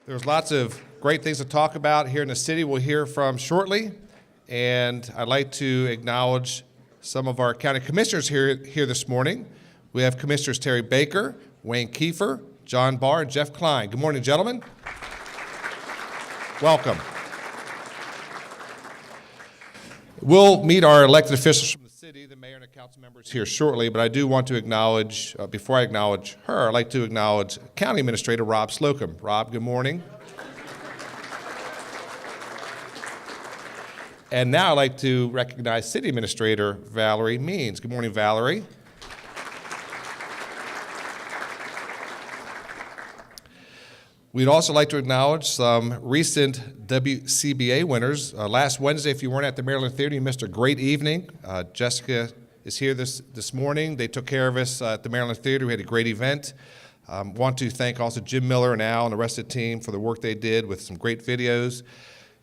There's lots of great things to talk about here in the city we'll hear from shortly. And I'd like to acknowledge some of our county commissioners here this morning. We have Commissioners Terry Baker, Wayne Kiefer, John Barr, and Jeff Klein. Good morning, gentlemen. Welcome. We'll meet our elected officials from the city, the mayor and the council members here shortly, but I do want to acknowledge, before I acknowledge her, I'd like to acknowledge County Administrator Rob Slocum. Rob, good morning. And now I'd like to recognize City Administrator Valerie Means. Good morning, Valerie. We'd also like to acknowledge some recent WCBA winners. Last Wednesday, if you weren't at the Maryland Theater, you missed a great evening. Jessica is here this morning. They took care of us at the Maryland Theater. We had a great event. Want to thank also Jim Miller and Al and the rest of the team for the work they did with some great videos.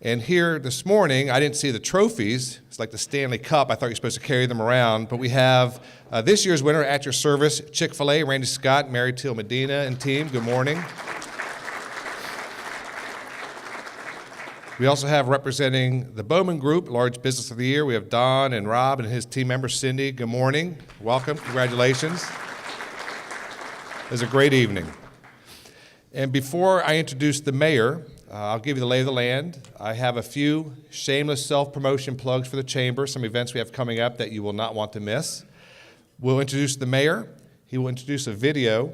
And here this morning, I didn't see the trophies. It's like the Stanley Cup. I thought you were supposed to carry them around. But we have this year's winner at your service, Chick-fil-A, Randy Scott, Mary Teal Medina, and team. Good morning. We also have representing the Bowman Group, Large Business of the Year. We have Don and Rob and his team member, Cindy. Good morning. Welcome. Congratulations. It was a great evening. And before I introduce the mayor, I'll give you the lay of the land. I have a few shameless self-promotion plugs for the chamber, some events we have coming up that you will not want to miss. We'll introduce the mayor. He will introduce a video,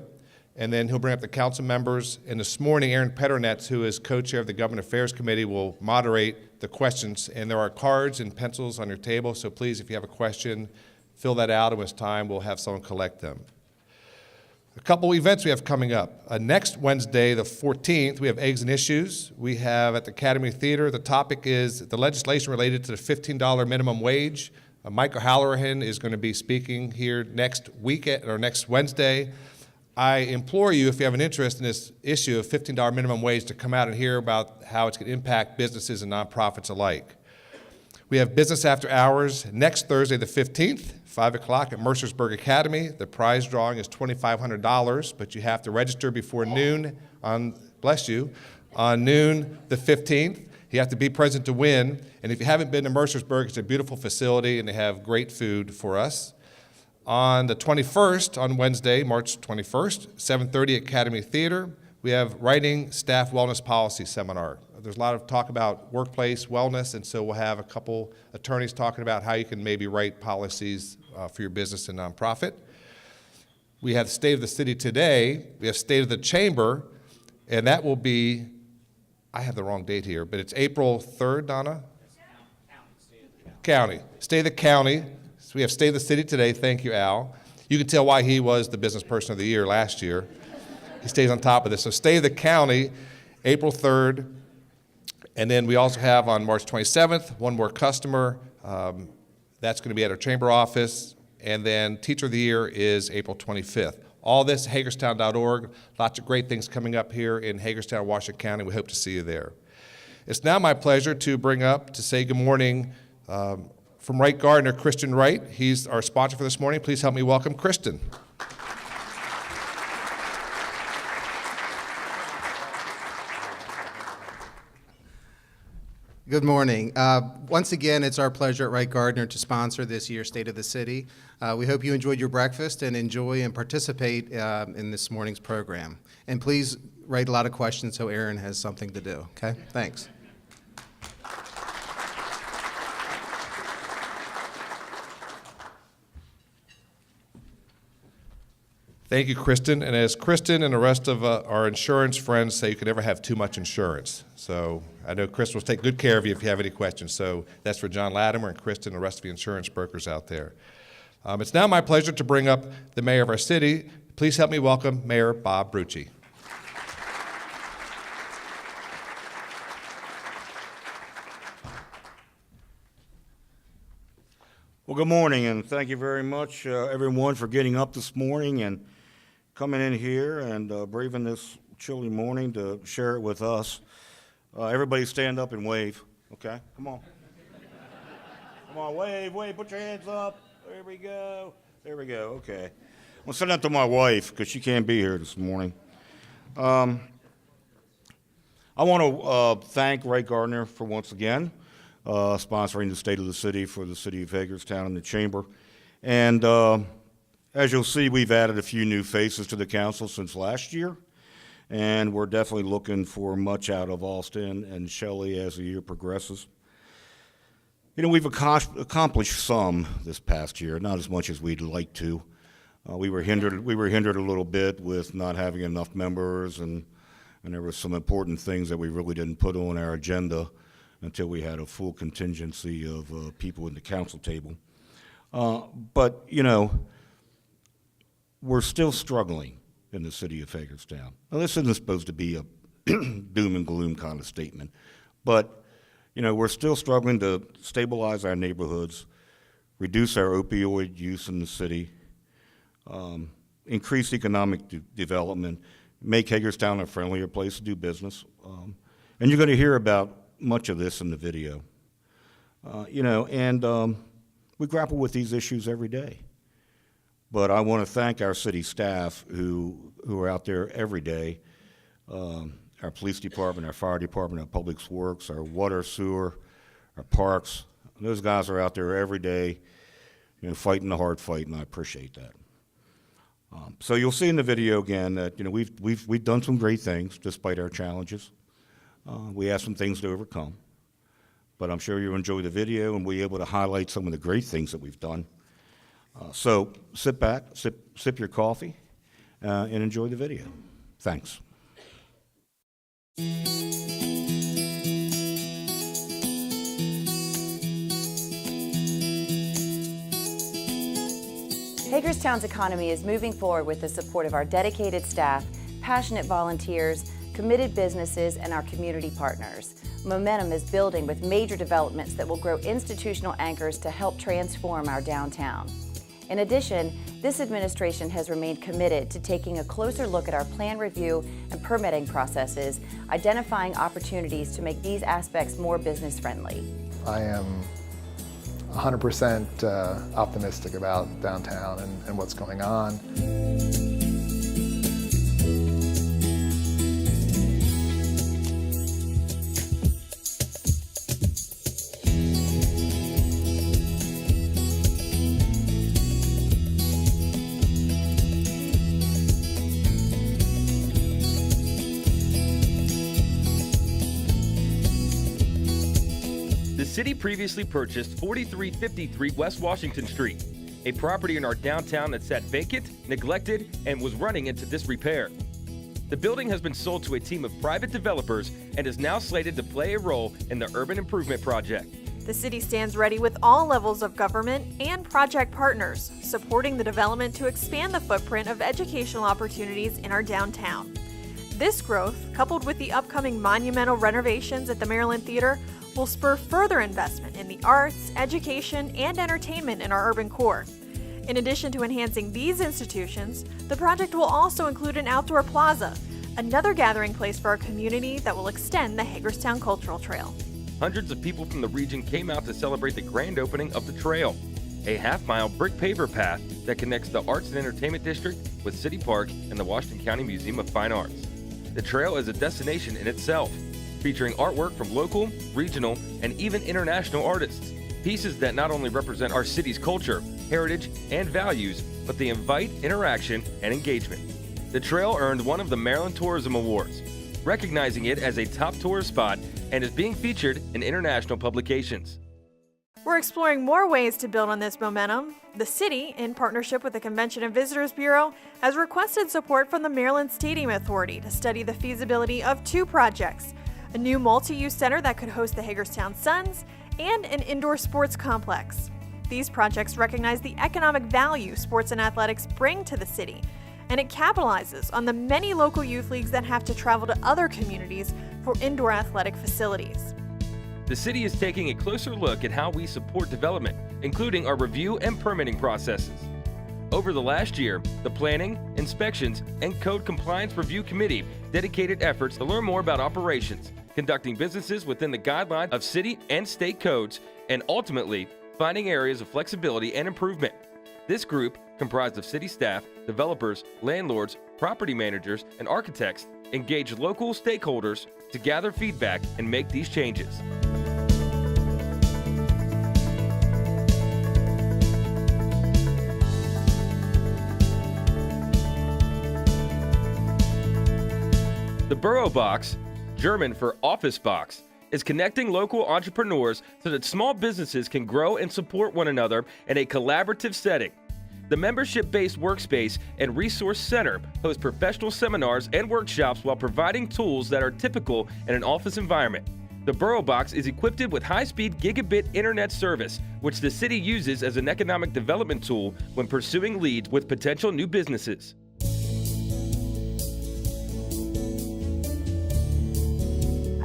and then he'll bring up the council members. And this morning, Aaron Petronetz, who is co-chair of the Government Affairs Committee, will moderate the questions. And there are cards and pencils on your table, so please, if you have a question, fill that out, and when it's time, we'll have someone collect them. A couple events we have coming up. Next Wednesday, the 14th, we have Eggs and Issues. We have at the Academy Theater, the topic is the legislation related to the $15 minimum wage. Michael Halloran is going to be speaking here next weekend or next Wednesday. I implore you, if you have an interest in this issue of $15 minimum wage, to come out and hear about how it's going to impact businesses and nonprofits alike. We have Business After Hours next Thursday, the 15th, 5 o'clock at Mercersburg Academy. The prize drawing is $2,500, but you have to register before noon on noon the 15th. You have to be present to win. And if you haven't been to Mercersburg, it's a beautiful facility, and they have great food for us. On the 21st, on Wednesday, March 21st, 7:30 at Academy Theater, we have Writing Staff Wellness Policy Seminar. There's a lot of talk about workplace wellness, and so we'll have a couple attorneys talking about how you can maybe write policies for your business and nonprofit. We have State of the City today. We have State of the Chamber, and that will be, I have the wrong date here, but it's April 3rd, Donna? County. State of the County. So we have State of the City today. Thank you, Al. You can tell why he was the Business Person of the Year last year. He stays on top of this. So State of the County, April 3rd. And then we also have on March 27th, One More Customer. That's going to be at our chamber office. And then Teacher of the Year is April 25th. All this, Hagerstown.org. Lots of great things coming up here in Hagerstown, Washington County. We hope to see you there. It's now my pleasure to bring up, to say good morning from Wright Gardner, Kristen Wright. He's our sponsor for this morning. Please help me welcome Kristen. Good morning. Once again, it's our pleasure at Wright Gardner to sponsor this year's State of the City. We hope you enjoyed your breakfast and enjoy and participate in this morning's program. And please write a lot of questions so Aaron has something to do, okay? Thanks. Thank you, Kristen. And as Kristen and the rest of our insurance friends say, you can never have too much insurance. So I know Kristen will take good care of you if you have any questions. So that's for John Latimer and Kristen and the rest of the insurance brokers out there. It's now my pleasure to bring up the mayor of our city. Please help me welcome Mayor Bob Brucci. Well, good morning, and thank you very much, everyone, for getting up this morning and coming in here and braving this chilly morning to share it with us. Everybody stand up and wave, okay? Come on. Come on, wave, put your hands up. There we go, okay. I'm gonna send that to my wife, because she can't be here this morning. I want to thank Wright Gardner for once again sponsoring the State of the City for the City of Hagerstown and the Chamber. And as you'll see, we've added a few new faces to the council since last year, and we're definitely looking for much out of Alston and Shelley as the year progresses. You know, we've accomplished some this past year, not as much as we'd like to. We were hindered a little bit with not having enough members, and there were some important things that we really didn't put on our agenda until we had a full contingency of people in the council table. But, you know, we're still struggling in the city of Hagerstown. Now, this isn't supposed to be a doom and gloom kind of statement, but you know, we're still struggling to stabilize our neighborhoods, reduce our opioid use in the city, increase economic development, make Hagerstown a friendlier place to do business. And you're going to hear about much of this in the video. You know, and we grapple with these issues every day. But I want to thank our city staff who are out there every day. Our police department, our fire department, our public works, our water, sewer, our parks. Those guys are out there every day, you know, fighting the hard fight, and I appreciate that. So you'll see in the video again that, you know, we've done some great things despite our challenges. We have some things to overcome, but I'm sure you'll enjoy the video and we'll be able to highlight some of the great things that we've done. So sit back, sip your coffee, and enjoy the video. Thanks. Hagerstown's economy is moving forward with the support of our dedicated staff, passionate volunteers, committed businesses, and our community partners. Momentum is building with major developments that will grow institutional anchors to help transform our downtown. In addition, this administration has remained committed to taking a closer look at our plan review and permitting processes, identifying opportunities to make these aspects more business-friendly. I am 100% optimistic about downtown and what's going on. The city previously purchased 4353 West Washington Street, a property in our downtown that sat vacant, neglected, and was running into disrepair. The building has been sold to a team of private developers and is now slated to play a role in the urban improvement project. The city stands ready with all levels of government and project partners, supporting the development to expand the footprint of educational opportunities in our downtown. This growth, coupled with the upcoming monumental renovations at the Maryland Theater, will spur further investment in the arts, education, and entertainment in our urban core. In addition to enhancing these institutions, the project will also include an outdoor plaza, another gathering place for our community that will extend the Hagerstown Cultural Trail. Hundreds of people from the region came out to celebrate the grand opening of the trail, a half-mile brick paver path that connects the Arts and Entertainment District with City Park and the Washington County Museum of Fine Arts. The trail is a destination in itself, featuring artwork from local, regional, and even international artists. Pieces that not only represent our city's culture, heritage, and values, but they invite interaction and engagement. The trail earned one of the Maryland Tourism Awards, recognizing it as a top tourist spot and is being featured in international publications. We're exploring more ways to build on this momentum. The city, in partnership with the Convention and Visitors Bureau, has requested support from the Maryland Stadium Authority to study the feasibility of two projects: a new multi-use center that could host the Hagerstown Suns, and an indoor sports complex. These projects recognize the economic value sports and athletics bring to the city, and it capitalizes on the many local youth leagues that have to travel to other communities for indoor athletic facilities. The city is taking a closer look at how we support development, including our review and permitting processes. Over the last year, the Planning, Inspections, and Code Compliance Review Committee dedicated efforts to learn more about operations, conducting businesses within the guidelines of city and state codes, and ultimately finding areas of flexibility and improvement. This group, comprised of city staff, developers, landlords, property managers, and architects, engaged local stakeholders, to gather feedback and make these changes. The Borough Box, German for office box, is connecting local entrepreneurs so that small businesses can grow and support one another in a collaborative setting. The membership-based workspace and resource center hosts professional seminars and workshops while providing tools that are typical in an office environment. The Borough Box is equipped with high-speed gigabit internet service, which the city uses as an economic development tool when pursuing leads with potential new businesses.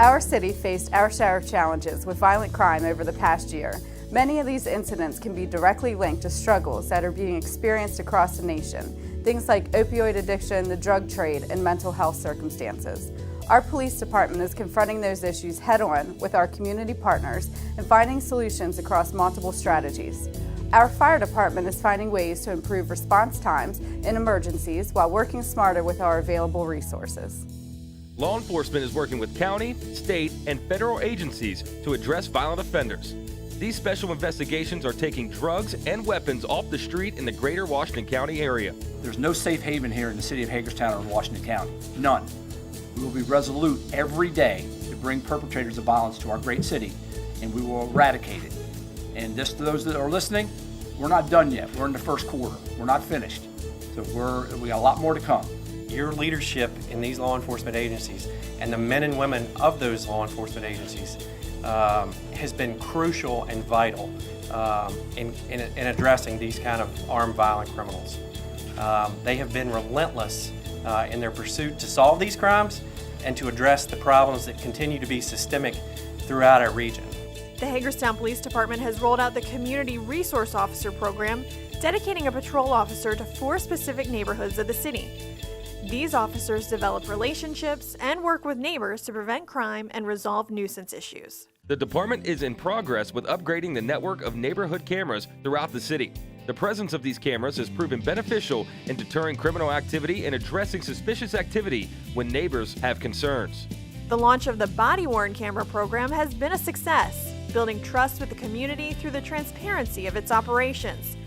Our city faced our share of challenges with violent crime over the past year. Many of these incidents can be directly linked to struggles that are being experienced across the nation. Things like opioid addiction, the drug trade, and mental health circumstances. Our police department is confronting those issues head-on with our community partners and finding solutions across multiple strategies. Our fire department is finding ways to improve response times in emergencies while working smarter with our available resources. Law enforcement is working with county, state, and federal agencies to address violent offenders. These special investigations are taking drugs and weapons off the street in the greater Washington County area. There's no safe haven here in the city of Hagerstown or in Washington County. None. We will be resolute every day to bring perpetrators of violence to our great city, and we will eradicate it. And just to those that are listening, we're not done yet. We're in the first quarter. We're not finished. So we got a lot more to come. Your leadership in these law enforcement agencies and the men and women of those law enforcement agencies has been crucial and vital in addressing these kind of armed violent criminals. They have been relentless in their pursuit to solve these crimes and to address the problems that continue to be systemic throughout our region. The Hagerstown Police Department has rolled out the Community Resource Officer program, dedicating a patrol officer to 4 specific neighborhoods of the city. These officers develop relationships and work with neighbors to prevent crime and resolve nuisance issues. The department is in progress with upgrading the network of neighborhood cameras throughout the city. The presence of these cameras has proven beneficial in deterring criminal activity and addressing suspicious activity when neighbors have concerns. The launch of the body-worn camera program has been a success, building trust with the community through the transparency of its operations.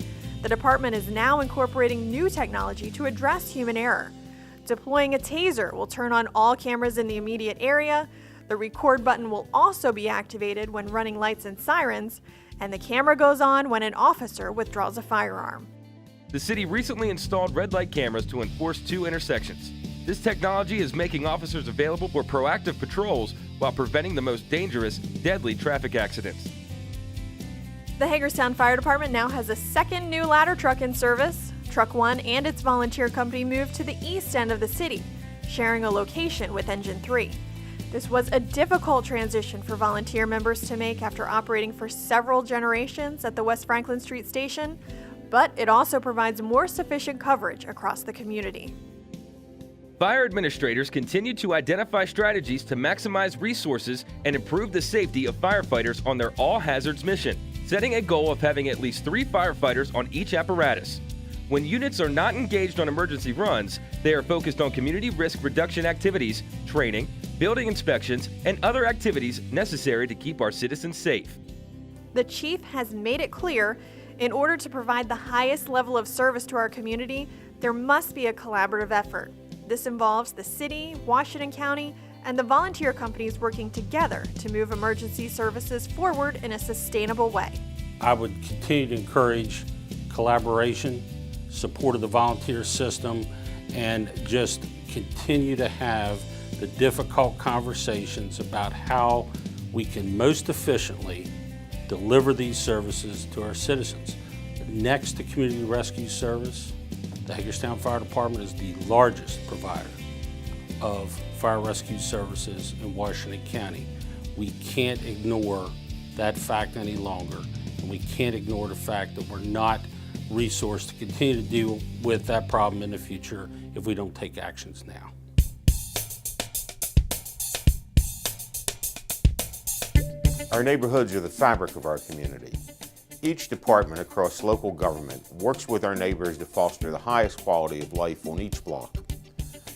The department is now incorporating new technology to address human error. Deploying a taser will turn on all cameras in the immediate area. The record button will also be activated when running lights and sirens, and the camera goes on when an officer withdraws a firearm. The city recently installed red light cameras to enforce 2 intersections. This technology is making officers available for proactive patrols while preventing the most dangerous, deadly traffic accidents. The Hagerstown Fire Department now has a second new ladder truck in service. Truck 1 and its volunteer company moved to the east end of the city, sharing a location with Engine 3. This was a difficult transition for volunteer members to make after operating for several generations at the West Franklin Street station, but it also provides more sufficient coverage across the community. Fire administrators continue to identify strategies to maximize resources and improve the safety of firefighters on their all-hazards mission, setting a goal of having at least 3 firefighters on each apparatus. When units are not engaged on emergency runs, they are focused on community risk reduction activities, training, building inspections, and other activities necessary to keep our citizens safe. The chief has made it clear, in order to provide the highest level of service to our community, there must be a collaborative effort. This involves the city, Washington County, and the volunteer companies working together to move emergency services forward in a sustainable way. I would continue to encourage collaboration, support of the volunteer system, and just continue to have the difficult conversations about how we can most efficiently deliver these services to our citizens. Next to Community Rescue Service, the Hagerstown Fire Department is the largest provider of fire rescue services in Washington County. We can't ignore that fact any longer, and we can't ignore the fact that we're not resourced to continue to deal with that problem in the future if we don't take actions now. Our neighborhoods are the fabric of our community. Each department across local government works with our neighbors to foster the highest quality of life on each block.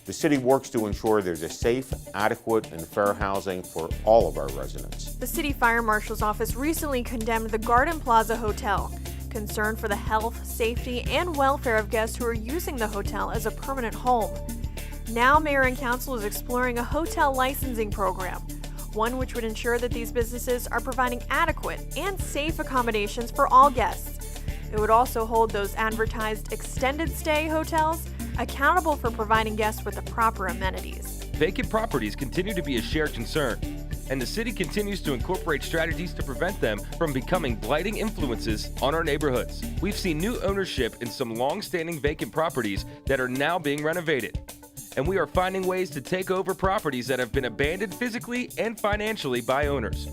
The city works to ensure there's a safe, adequate, and fair housing for all of our residents. The City Fire Marshal's office recently condemned the Garden Plaza Hotel, concerned for the health, safety, and welfare of guests who are using the hotel as a permanent home. Now, Mayor and Council is exploring a hotel licensing program, one which would ensure that these businesses are providing adequate and safe accommodations for all guests. It would also hold those advertised extended stay hotels accountable for providing guests with the proper amenities. Vacant properties continue to be a shared concern, and the city continues to incorporate strategies to prevent them from becoming blighting influences on our neighborhoods. We've seen new ownership in some long-standing vacant properties that are now being renovated, and we are finding ways to take over properties that have been abandoned physically and financially by owners.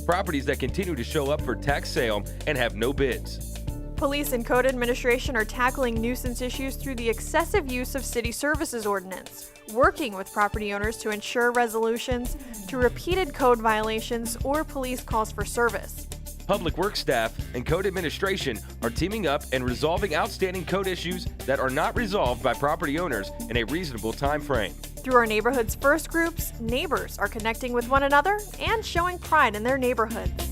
Properties that continue to show up for tax sale and have no bids. Police and Code Administration are tackling nuisance issues through the excessive use of city services ordinance, working with property owners to ensure resolutions to repeated code violations or police calls for service. Public Works staff and Code Administration are teaming up and resolving outstanding code issues that are not resolved by property owners in a reasonable time frame. Through our Neighborhoods First groups, neighbors are connecting with one another and showing pride in their neighborhoods.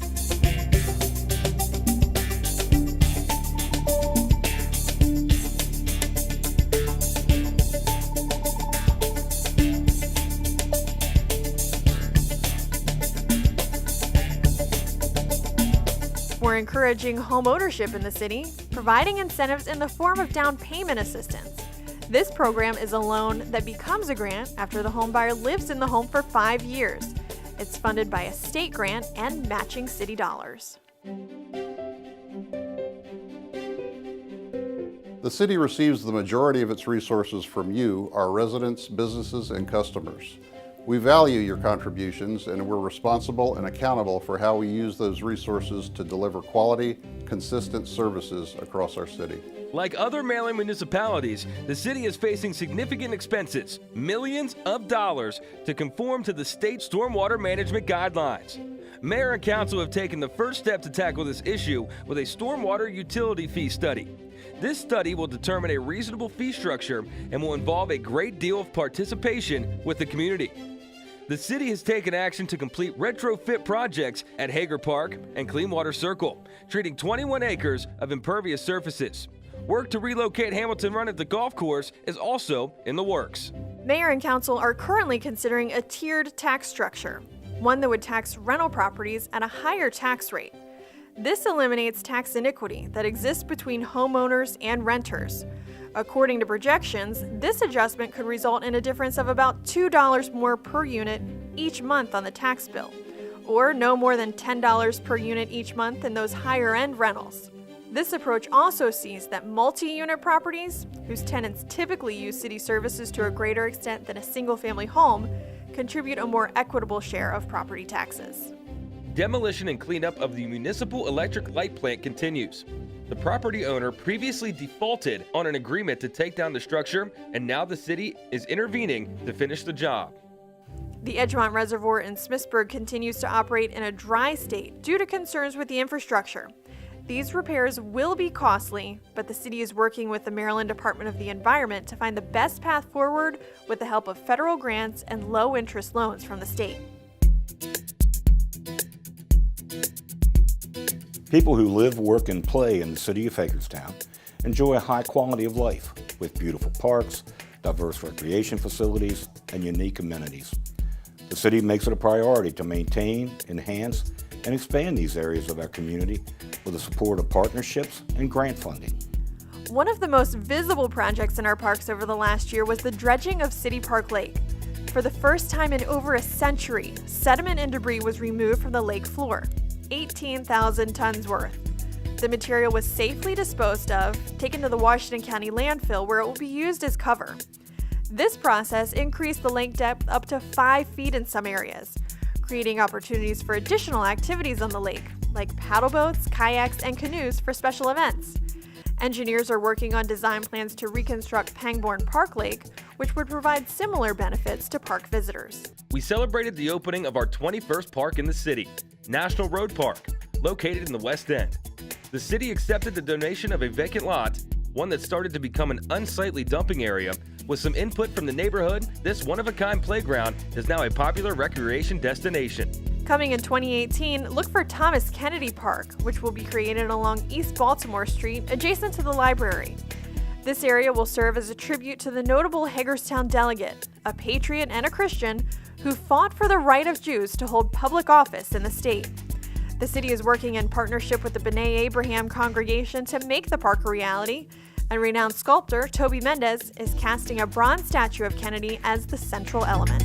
We're encouraging home ownership in the city, providing incentives in the form of down payment assistance. This program is a loan that becomes a grant after the home buyer lives in the home for 5 years. It's funded by a state grant and matching city dollars. The city receives the majority of its resources from you, our residents, businesses, and customers. We value your contributions, and we're responsible and accountable for how we use those resources to deliver quality, consistent services across our city. Like other Maryland municipalities, the city is facing significant expenses, millions of dollars, to conform to the state stormwater management guidelines. Mayor and Council have taken the first step to tackle this issue with a stormwater utility fee study. This study will determine a reasonable fee structure and will involve a great deal of participation with the community. The city has taken action to complete retrofit projects at Hager Park and Clean Water Circle, treating 21 acres of impervious surfaces. Work to relocate Hamilton Run at the golf course is also in the works. Mayor and Council are currently considering a tiered tax structure, one that would tax rental properties at a higher tax rate. This eliminates tax iniquity that exists between homeowners and renters. According to projections, this adjustment could result in a difference of about $2 more per unit each month on the tax bill, or no more than $10 per unit each month in those higher-end rentals. This approach also sees that multi-unit properties, whose tenants typically use city services to a greater extent than a single-family home, contribute a more equitable share of property taxes. Demolition and cleanup of the municipal electric light plant continues. The property owner previously defaulted on an agreement to take down the structure, and now the city is intervening to finish the job. The Edgemont Reservoir in Smithsburg continues to operate in a dry state due to concerns with the infrastructure. These repairs will be costly, but the city is working with the Maryland Department of the Environment to find the best path forward with the help of federal grants and low-interest loans from the state. People who live, work, and play in the city of Hagerstown enjoy a high quality of life with beautiful parks, diverse recreation facilities, and unique amenities. The city makes it a priority to maintain, enhance, and expand these areas of our community with the support of partnerships and grant funding. One of the most visible projects in our parks over the last year was the dredging of City Park Lake. For the first time in over a century, sediment and debris was removed from the lake floor, 18,000 tons worth. The material was safely disposed of, taken to the Washington County landfill where it will be used as cover. This process increased the lake depth up to 5 feet in some areas, creating opportunities for additional activities on the lake, like paddle boats, kayaks, and canoes for special events. Engineers are working on design plans to reconstruct Pangbourne Park Lake, which would provide similar benefits to park visitors. We celebrated the opening of our 21st park in the city, National Road Park, located in the West End. The city accepted the donation of a vacant lot one that started to become an unsightly dumping area. With some input from the neighborhood, this one-of-a-kind playground is now a popular recreation destination. Coming in 2018, look for Thomas Kennedy Park, which will be created along East Baltimore Street, adjacent to the library. This area will serve as a tribute to the notable Hagerstown delegate, a patriot and a Christian, who fought for the right of Jews to hold public office in the state. The city is working in partnership with the B'nai Abraham congregation to make the park a reality, and renowned sculptor Toby Mendez is casting a bronze statue of Kennedy as the central element.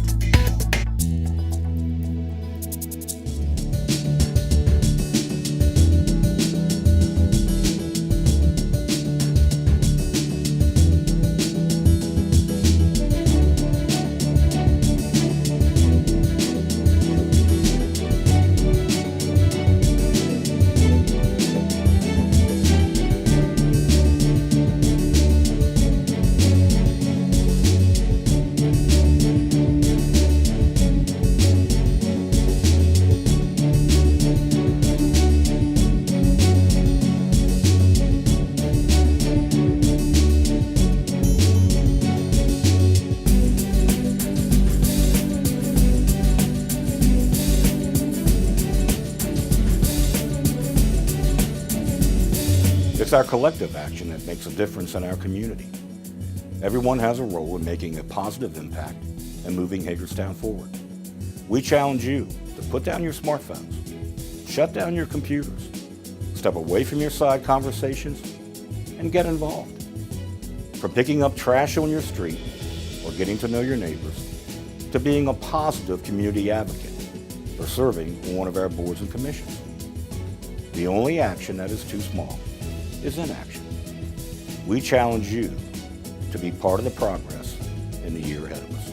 It's our collective action that makes a difference in our community. Everyone has a role in making a positive impact and moving Hagerstown forward. We challenge you to put down your smartphones, shut down your computers, step away from your side conversations, and get involved. From picking up trash on your street or getting to know your neighbors, to being a positive community advocate or serving on one of our boards and commissions. The only action that is too small is inaction. We challenge you to be part of the progress in the year ahead of us.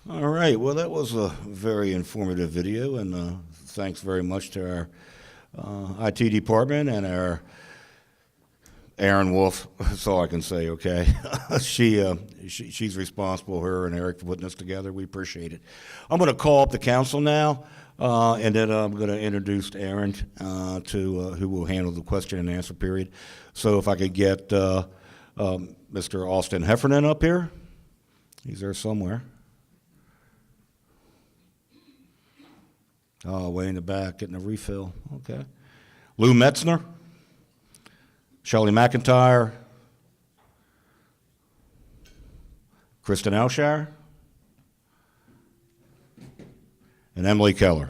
All right, well, that was a very informative video, and thanks very much to our IT department and our Aaron Wolf. That's all I can say, okay? She's responsible, her and Eric, for putting this together. We appreciate it. I'm going to call up the council now, and then I'm going to introduce Aaron who will handle the question and answer period. So if I could get Mr. Austin Heffernan up here. He's there somewhere. Oh, way in the back, getting a refill. Okay. Lou Metzner. Shelley McIntyre, Kristen Alshire, and Emily Keller.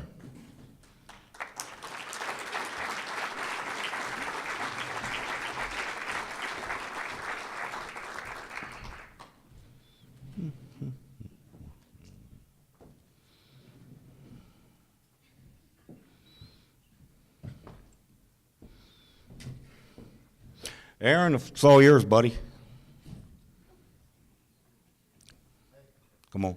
Aaron, it's all yours, buddy. Come on.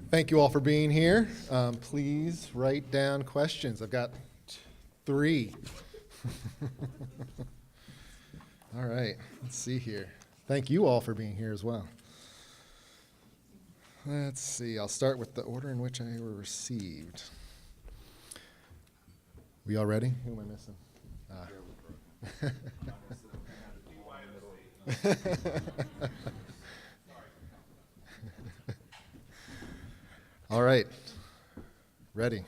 Thank you all for being here. Please write down questions. I've got 3. All right, let's see here. Thank you all for being here as well. Let's see, I'll start with the order in which I were received. We all ready? Who am I missing? All right, ready.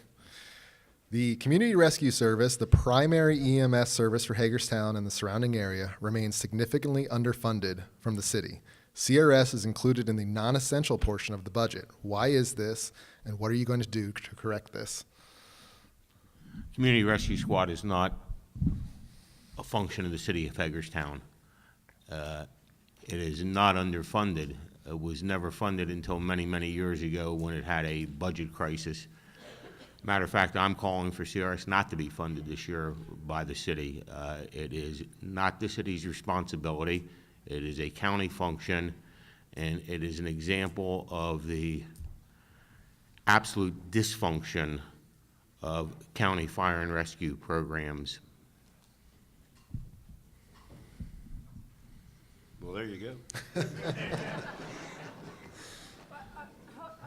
The Community Rescue Service, the primary EMS service for Hagerstown and the surrounding area, remains significantly underfunded from the city. CRS is included in the non-essential portion of the budget. Why is this, and what are you going to do to correct this? Community Rescue Squad is not a function of the city of Hagerstown. It is not underfunded. It was never funded until many, many years ago when it had a budget crisis. Matter of fact, I'm calling for CRS not to be funded this year by the city. It is not the city's responsibility. It is a county function, and it is an example of the absolute dysfunction of county fire and rescue programs. there you go.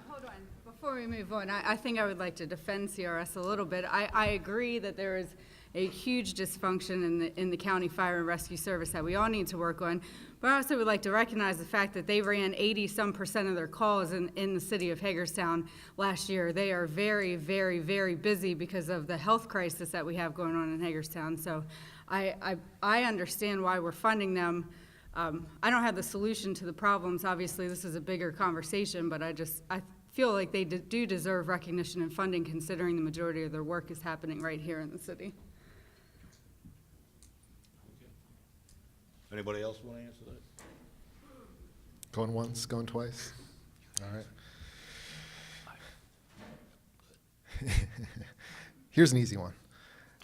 Hold on. Before we move on, I think I would like to defend CRS a little bit. I agree that there is a huge dysfunction in the county fire and rescue service that we all need to work on. But I also would like to recognize the fact that they ran 80-some% of their calls in the city of Hagerstown last year. They are very, very, very busy because of the health crisis that we have going on in Hagerstown. So I understand why we're funding them. I don't have the solution to the problems. Obviously, this is a bigger conversation, but I feel like they do deserve recognition and funding considering the majority of their work is happening right here in the city. Anybody else want to answer that? Going once, going twice. All right. Here's an easy one.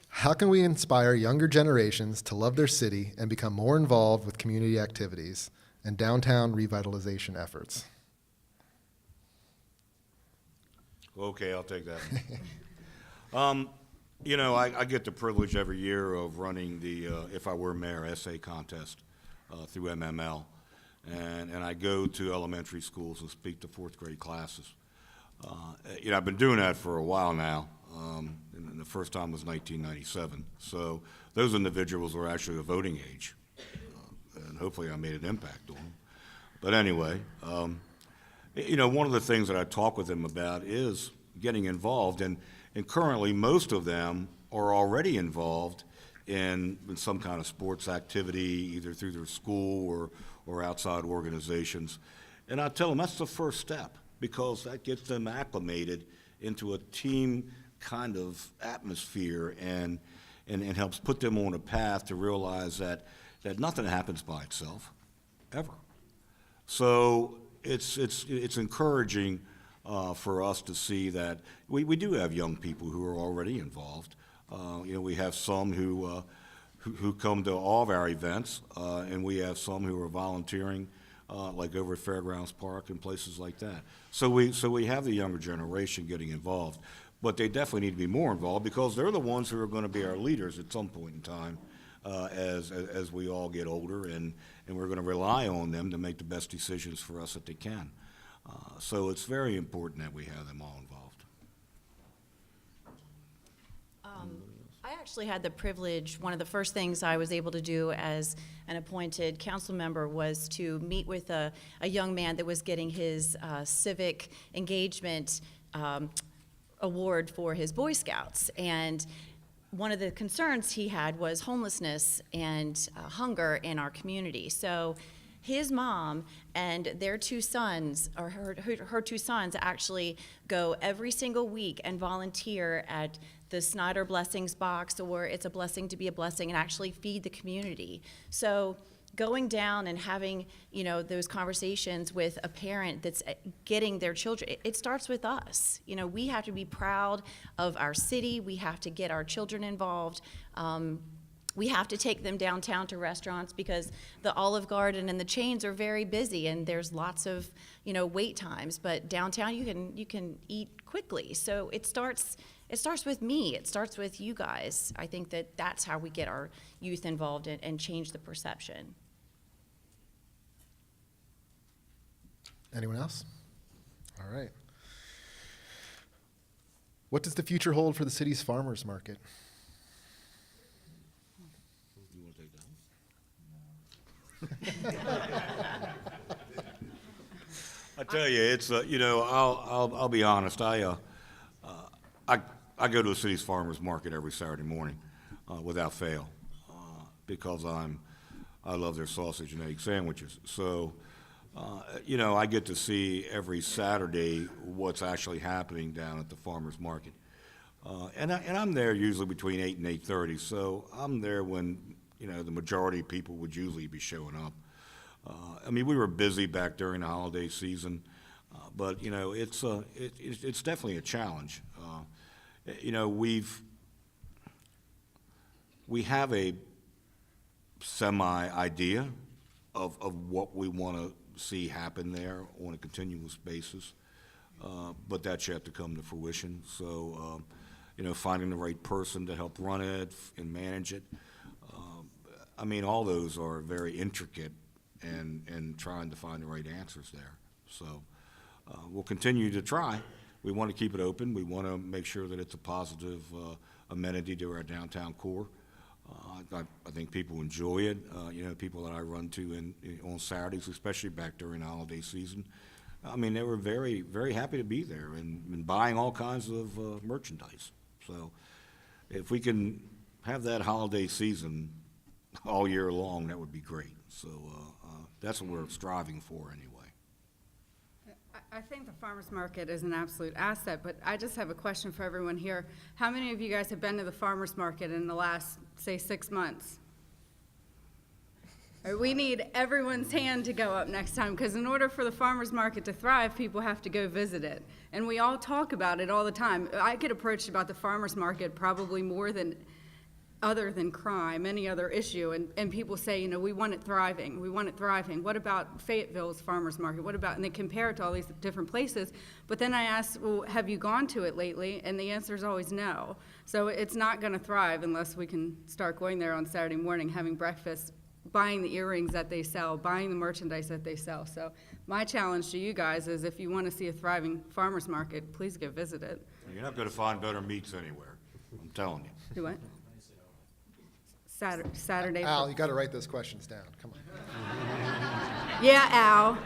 How can we inspire younger generations to love their city and become more involved with community activities and downtown revitalization efforts? Okay, I'll take that one. You know, I get the privilege every year of running the If I Were Mayor essay contest through MML. And I go to elementary schools and speak to fourth grade classes. You know, I've been doing that for a while now. And the first time was 1997. So those individuals were actually of voting age. And hopefully I made an impact on them. But anyway, you know, one of the things that I talk with them about is getting involved. And currently, most of them are already involved in some kind of sports activity, either through their school or outside organizations. And I tell them that's the first step, because that gets them acclimated into a team kind of atmosphere and helps put them on a path to realize that nothing happens by itself, ever. So it's encouraging for us to see that we do have young people who are already involved. You know, we have some who come to all of our events, and we have some who are volunteering, like over at Fairgrounds Park and places like that. So we have the younger generation getting involved, but they definitely need to be more involved because they're the ones who are going to be our leaders at some point in time, as we all get older, and we're going to rely on them to make the best decisions for us that they can. So it's very important that we have them all involved. I actually had the privilege, one of the first things I was able to do as an appointed council member was to meet with a young man that was getting his civic engagement award for his Boy Scouts. And one of the concerns he had was homelessness and hunger in our community. So his mom and their two sons, or her two sons, actually go every single week and volunteer at the Snyder Blessings Box, or It's a Blessing to be a Blessing, and actually feed the community. So going down and having, you know, those conversations with a parent that's getting their children, it starts with us. You know, we have to be proud of our city. We have to get our children involved. We have to take them downtown to restaurants because the Olive Garden and the chains are very busy and there's lots of, you know, wait times. But downtown you can eat quickly. So it starts with me. It starts with you guys. I think that's how we get our youth involved and change the perception. Anyone else? All right. What does the future hold for the city's farmers market? I tell you, it's you know, I'll be honest. I go to the city's farmers market every Saturday morning, without fail, because I love their sausage and egg sandwiches. So, you know, I get to see every Saturday what's actually happening down at the farmers market, and I'm there usually between 8 and 8:30. So I'm there when, you know, the majority of people would usually be showing up. I mean, we were busy back during the holiday season, but you know, it's definitely a challenge. You know, we have a semi-idea of what we want to see happen there on a continuous basis, but that's yet to come to fruition. So, you know, finding the right person to help run it and manage it, I mean, all those are very intricate and trying to find the right answers there. So we'll continue to try. We want to keep it open. We want to make sure that it's a positive amenity to our downtown core. I think people enjoy it. People that I run to on Saturdays, especially back during the holiday season, I mean, they were very, very happy to be there and buying all kinds of merchandise. So if we can have that holiday season all year long, that would be great. So that's what we're striving for anyway. I think the farmer's market is an absolute asset, but I just have a question for everyone here. How many of you guys have been to the farmer's market in the last, say, 6 months? All right, we need everyone's hand to go up next time, because in order for the farmer's market to thrive, people have to go visit it. And we all talk about it all the time. I get approached about the farmer's market probably more than other than crime, any other issue, and people say, we want it thriving, we want it thriving. What about Fayetteville's farmer's market? What about, and they compare it to all these different places, but then I ask, well, have you gone to it lately? And the answer is always no. So it's not gonna thrive unless we can start going there on Saturday morning, having breakfast, buying the earrings that they sell, buying the merchandise that they sell. So my challenge to you guys is, if you wanna see a thriving farmer's market, please go visit it. You're not gonna find better meats anywhere, I'm telling you. Do what? Saturday. Al, you got to write those questions down. Come on. Yeah, Al,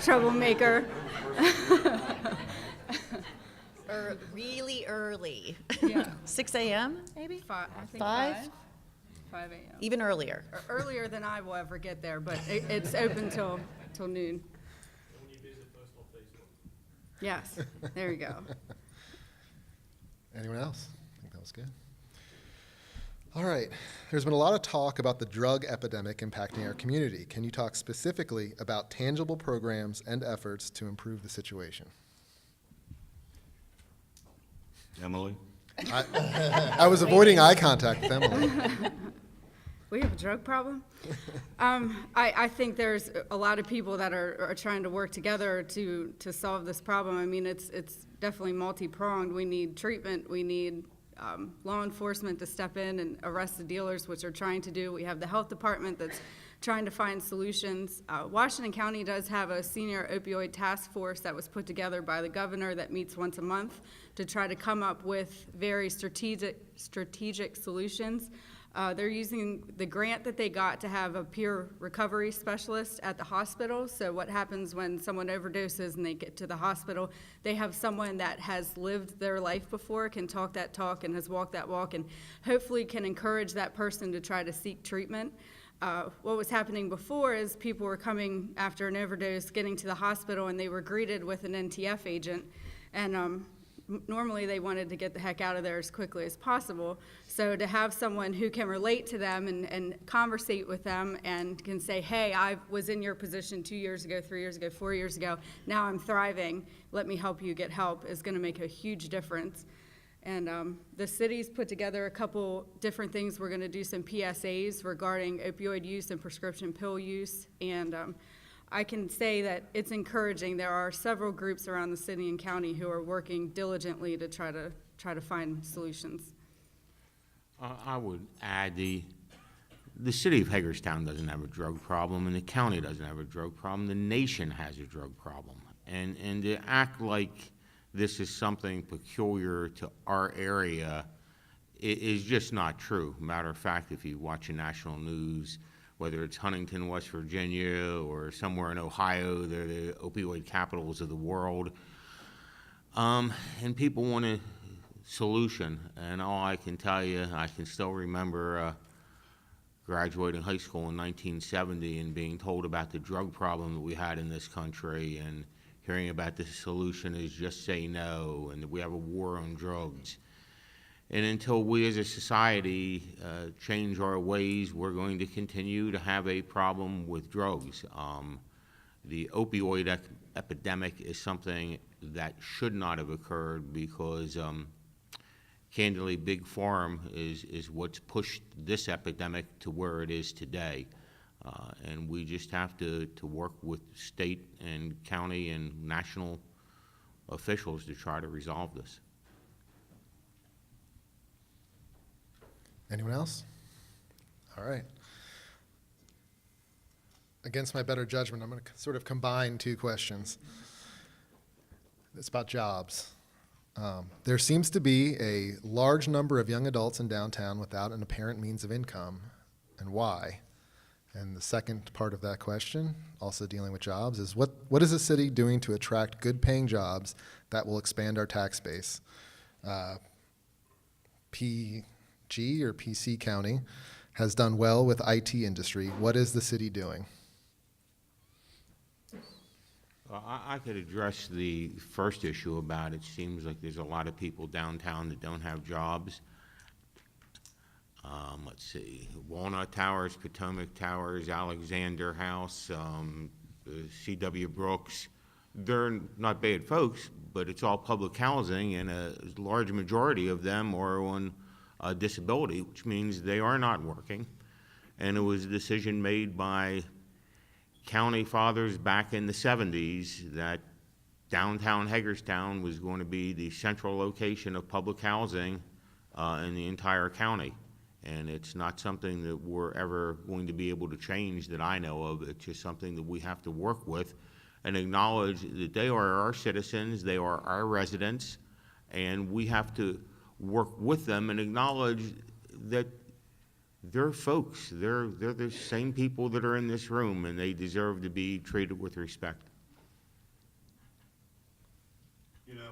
troublemaker. Really early. Yeah. 6 a.m. maybe? I think 5? 5 a.m. Even earlier. Earlier than I will ever get there, but it's open till noon. When you visit, post on Facebook. Yes, there you go. Anyone else? I think that was good. All right. There's been a lot of talk about the drug epidemic impacting our community. Can you talk specifically about tangible programs and efforts to improve the situation? Emily? I was avoiding eye contact with Emily. We have a drug problem? I think there's a lot of people that are trying to work together to solve this problem. I mean, it's definitely multi-pronged. We need treatment. We need law enforcement to step in and arrest the dealers, which are trying to do. We have the health department that's trying to find solutions. Washington County does have a senior opioid task force that was put together by the governor that meets once a month to try to come up with very strategic solutions. They're using the grant that they got to have a peer recovery specialist at the hospital. So what happens when someone overdoses and they get to the hospital, they have someone that has lived their life before, can talk that talk and has walked that walk, and hopefully can encourage that person to try to seek treatment. What was happening before is people were coming after an overdose, getting to the hospital, and they were greeted with an NTF agent. And normally they wanted to get the heck out of there as quickly as possible. So to have someone who can relate to them and conversate with them and can say, hey, I was in your position 2 years ago, 3 years ago, 4 years ago, now I'm thriving, let me help you get help, is gonna make a huge difference. And the city's put together a couple different things. We're gonna do some PSAs regarding opioid use and prescription pill use. And I can say that it's encouraging. There are several groups around the city and county who are working diligently to try to find solutions. I would add the city of Hagerstown doesn't have a drug problem, and the county doesn't have a drug problem. The nation has a drug problem, and to act like this is something peculiar to our area is just not true. Matter of fact, if you watch the national news, whether it's Huntington, West Virginia, or somewhere in Ohio, they're the opioid capitals of the world. And people want a solution. And all I can tell you, I can still remember graduating high school in 1970 and being told about the drug problem that we had in this country, and hearing about the solution is just say no, and we have a war on drugs. And until we as a society change our ways, we're going to continue to have a problem with drugs. The opioid epidemic is something that should not have occurred because, candidly, Big Pharma is what's pushed this epidemic to where it is today. And we just have to work with state and county and national officials to try to resolve this. Anyone else? All right. against my better judgment, I'm going to sort of combine two questions. It's about jobs. There seems to be a large number of young adults in downtown without an apparent means of income, and why? And the second part of that question, also dealing with jobs, is what is the city doing to attract good-paying jobs that will expand our tax base? PG or PC County has done well with IT industry. What is the city doing? I could address the first issue about it seems like there's a lot of people downtown that don't have jobs. Let's see, Walnut Towers, Potomac Towers, Alexander House, C.W. Brooks. They're not bad folks, but it's all public housing, and a large majority of them are on disability, which means they are not working. And it was a decision made by county fathers back in the 70s that downtown Hagerstown was going to be the central location of public housing in the entire county. And it's not something that we're ever going to be able to change that I know of. It's just something that we have to work with and acknowledge that they are our citizens, they are our residents, and we have to work with them and acknowledge that they're folks. They're the same people that are in this room, and they deserve to be treated with respect. You know,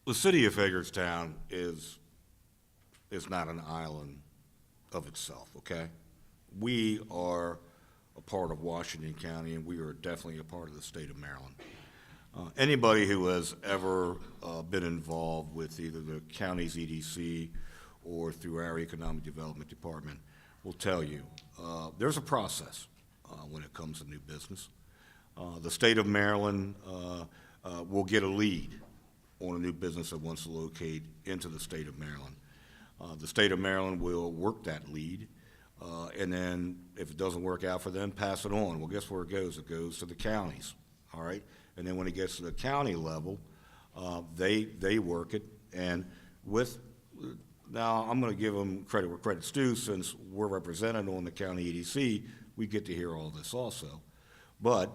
the city of Hagerstown is not an island of itself, okay? We are a part of Washington County, and we are definitely a part of the state of Maryland. Anybody who has ever been involved with either the county's EDC or through our Economic Development Department will tell you there's a process when it comes to new business. The state of Maryland will get a lead on a new business that wants to locate into the state of Maryland. The state of Maryland will work that lead, and then if it doesn't work out for them, pass it on. Well, guess where it goes? It goes to the counties, all right? And then when it gets to the county level, they work it. And with, now I'm going to give them credit where credit's due, since we're represented on the county EDC, we get to hear all this also. But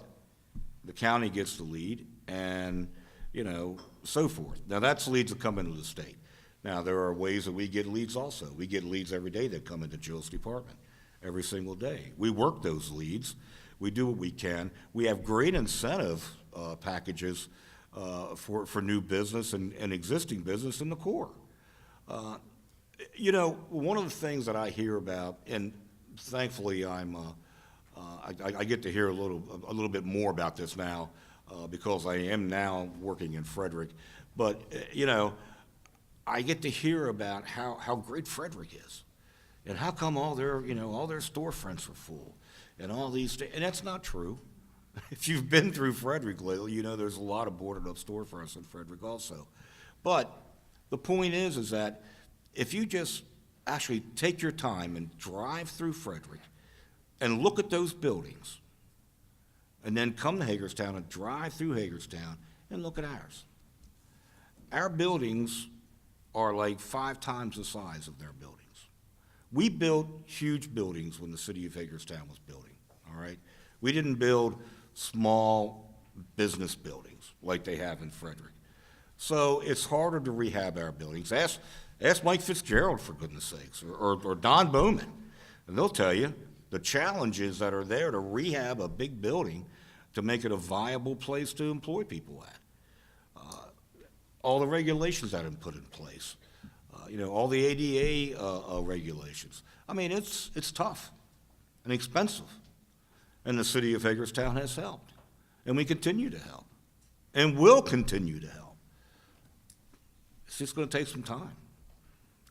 the county gets the lead, and you know, so forth. Now that's leads that come into the state. Now there are ways that we get leads also. We get leads every day that come into Jill's department, every single day. We work those leads. We do what we can. We have great incentive packages for new business and existing business in the core. You know, one of the things that I hear about, and thankfully I get to hear a little bit more about this now because I am now working in Frederick, but you know, I get to hear about how great Frederick is, and how come all their storefronts are full, and all these, and that's not true. If you've been through Frederick lately, you know there's a lot of boarded up storefronts in Frederick also. But the point is that if you just actually take your time and drive through Frederick and look at those buildings, and then come to Hagerstown and drive through Hagerstown and look at ours. Our buildings are like 5 times the size of their buildings. We built huge buildings when the city of Hagerstown was building, all right? We didn't build small business buildings like they have in Frederick. So it's harder to rehab our buildings. Ask Mike Fitzgerald, for goodness sakes, or Don Bowman, and they'll tell you the challenges that are there to rehab a big building to make it a viable place to employ people at. All the regulations that have been put in place, you know, all the ADA regulations. I mean, it's tough and expensive. And the city of Hagerstown has helped. And we continue to help. And will continue to help. It's just going to take some time.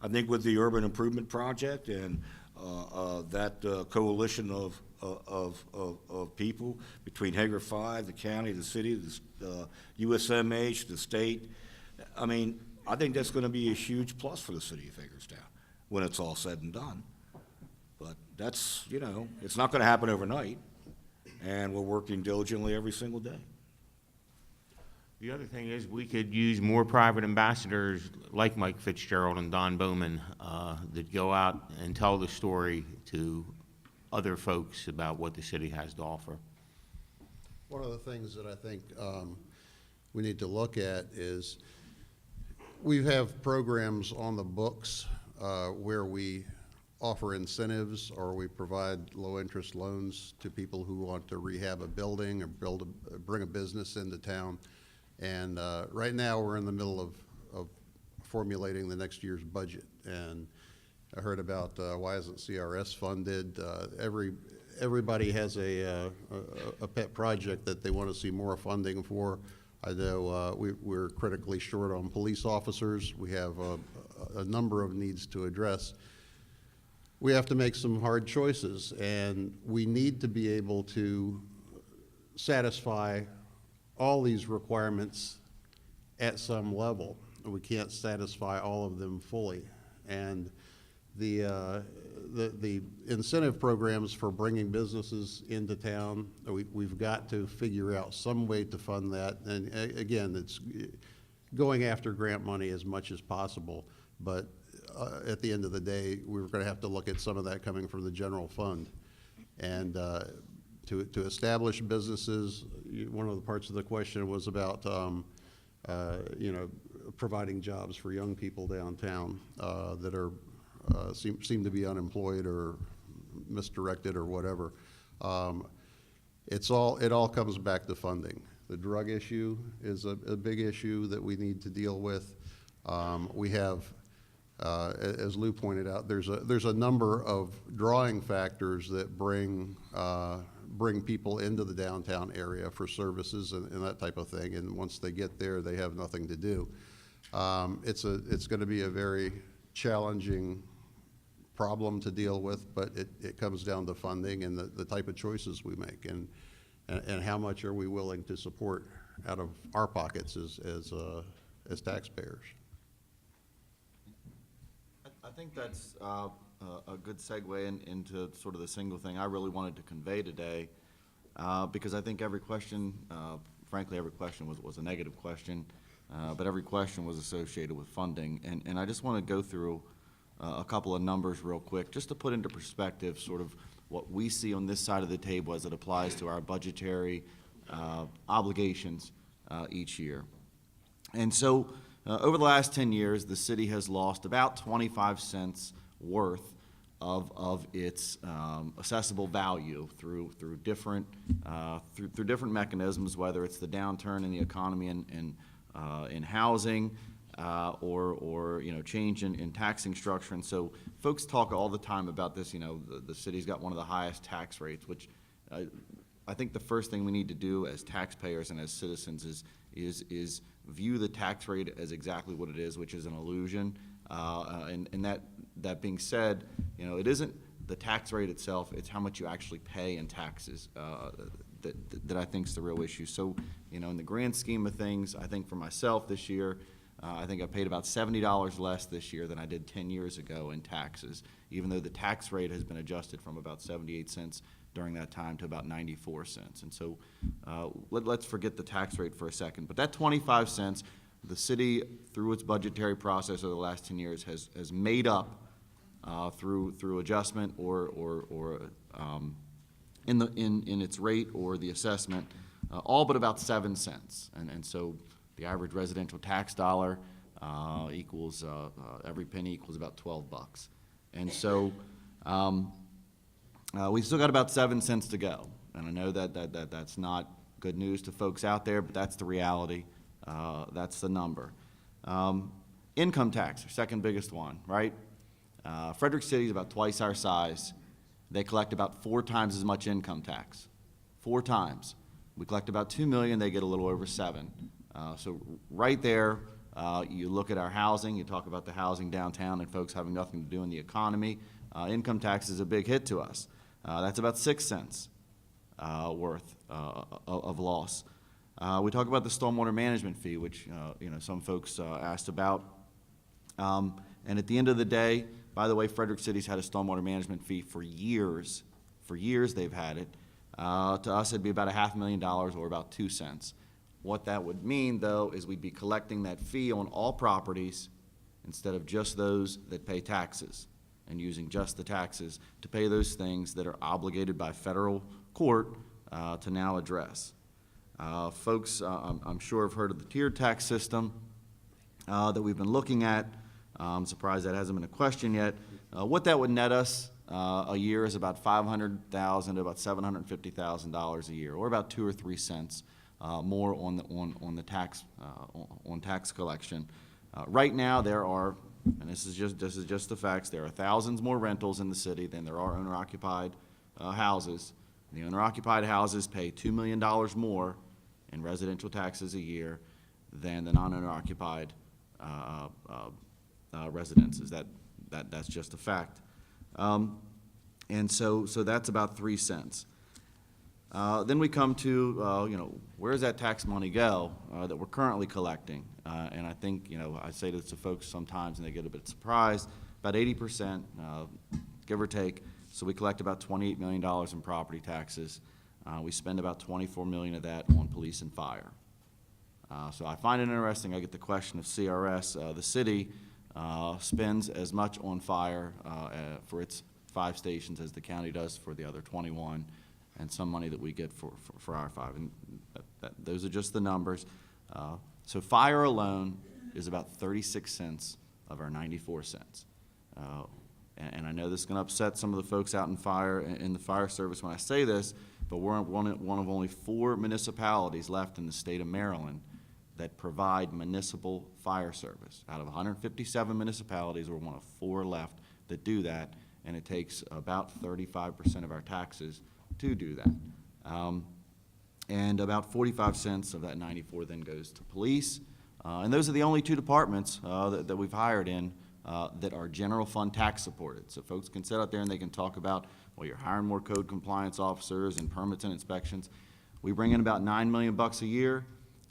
I think with the Urban Improvement Project and that coalition of people between Hager 5, the county, the city, the USMH, the state, I mean, I think that's going to be a huge plus for the city of Hagerstown when it's all said and done. But that's, you know, it's not going to happen overnight, and we're working diligently every single day. The other thing is we could use more private ambassadors like Mike Fitzgerald and Don Bowman that go out and tell the story to other folks about what the city has to offer. One of the things that I think we need to look at is we have programs on the books where we offer incentives or we provide low-interest loans to people who want to rehab a building or bring a business into town. And right now we're in the middle of formulating the next year's budget. And I heard about why isn't CRS funded? Everybody has a pet project that they want to see more funding for. I know we're critically short on police officers. We have a number of needs to address. We have to make some hard choices, and we need to be able to satisfy all these requirements at some level. We can't satisfy all of them fully. And the incentive programs for bringing businesses into town, we've got to figure out some way to fund that. And again, it's going after grant money as much as possible. But at the end of the day, we're going to have to look at some of that coming from the general fund. And to establish businesses, one of the parts of the question was about you know, providing jobs for young people downtown that are seem to be unemployed or misdirected or whatever. It all comes back to funding. The drug issue is a big issue that we need to deal with. We have, as Lou pointed out, there's a number of drawing factors that bring people into the downtown area for services and that type of thing. And once they get there, they have nothing to do. It's going to be a very challenging problem to deal with, but it comes down to funding and the type of choices we make and how much are we willing to support out of our pockets as taxpayers. I think that's a good segue into sort of the single thing I really wanted to convey today, because I think every question, frankly, every question was a negative question, but every question was associated with funding. And I just want to go through a couple of numbers real quick, just to put into perspective sort of what we see on this side of the table as it applies to our budgetary obligations each year. And so over the last 10 years, the city has lost about 25 cents worth of its assessable value through different mechanisms, whether it's the downturn in the economy and in housing, or you know, change in taxing structure. And so folks talk all the time about this. You know, the city's got one of the highest tax rates, which I think the first thing we need to do as taxpayers and as citizens is view the tax rate as exactly what it is, which is an illusion. And that being said, you know, it isn't the tax rate itself; it's how much you actually pay in taxes that I think is the real issue. So, you know, in the grand scheme of things, I think for myself this year, I think I paid about $70 less this year than I did 10 years ago in taxes, even though the tax rate has been adjusted from about 78 cents during that time to about 94 cents. And so let's forget the tax rate for a second. But that 25 cents, the city, through its budgetary process over the last 10 years, has made up through adjustment or in its rate or the assessment, all but about 7 cents. And so the average residential tax dollar equals, every penny equals about 12 bucks. And so we've still got about 7 cents to go. And I know that's not good news to folks out there, but that's the reality. That's the number. Income tax, our second biggest one, right? Frederick City is about twice our size. They collect about 4 times as much income tax. 4 times. We collect about $2 million, they get a little over 7. So right there, you look at our housing, you talk about the housing downtown and folks having nothing to do in the economy. Income tax is a big hit to us. That's about 6 cents worth of loss. We talk about the stormwater management fee, which you know, some folks asked about. And at the end of the day, by the way, Frederick City's had a stormwater management fee for years. For years they've had it. To us, it'd be about $500,000 or about 2 cents. What that would mean, though, is we'd be collecting that fee on all properties instead of just those that pay taxes, and using just the taxes to pay those things that are obligated by federal court to now address. Folks, I'm sure have heard of the tiered tax system that we've been looking at. I'm surprised that hasn't been a question yet. What that would net us a year is about $500,000 to about $750,000 a year, or about 2 or 3 cents more on the tax on tax collection. Right now, there are, and this is just the facts, there are thousands more rentals in the city than there are owner-occupied houses. The owner-occupied houses pay $2 million more in residential taxes a year than the non-owner-occupied residences. That's just a fact. And so that's about 3 cents. Then we come to, where does that tax money go that we're currently collecting? And I think, I say this to folks sometimes and they get a bit surprised, about 80%, give or take. So we collect about $28 million in property taxes. We spend about $24 million of that on police and fire. So I find it interesting, I get the question of CRS. The city spends as much on fire for its 5 stations as the county does for the other 21, and some money that we get for our 5. And those are just the numbers. So fire alone is about 36 cents of our 94 cents. And I know this is going to upset some of the folks out in the fire service when I say this, but we're one of only 4 municipalities left in the state of Maryland that provide municipal fire service. Out of 157 municipalities, we're one of 4 left that do that, and it takes about 35% of our taxes to do that. And about 45 cents of that 94 then goes to police. And those are the only 2 departments that we've hired in that are general fund tax supported. So folks can sit out there and they can talk about, well, you're hiring more code compliance officers and permits and inspections. We bring in about $9 million a year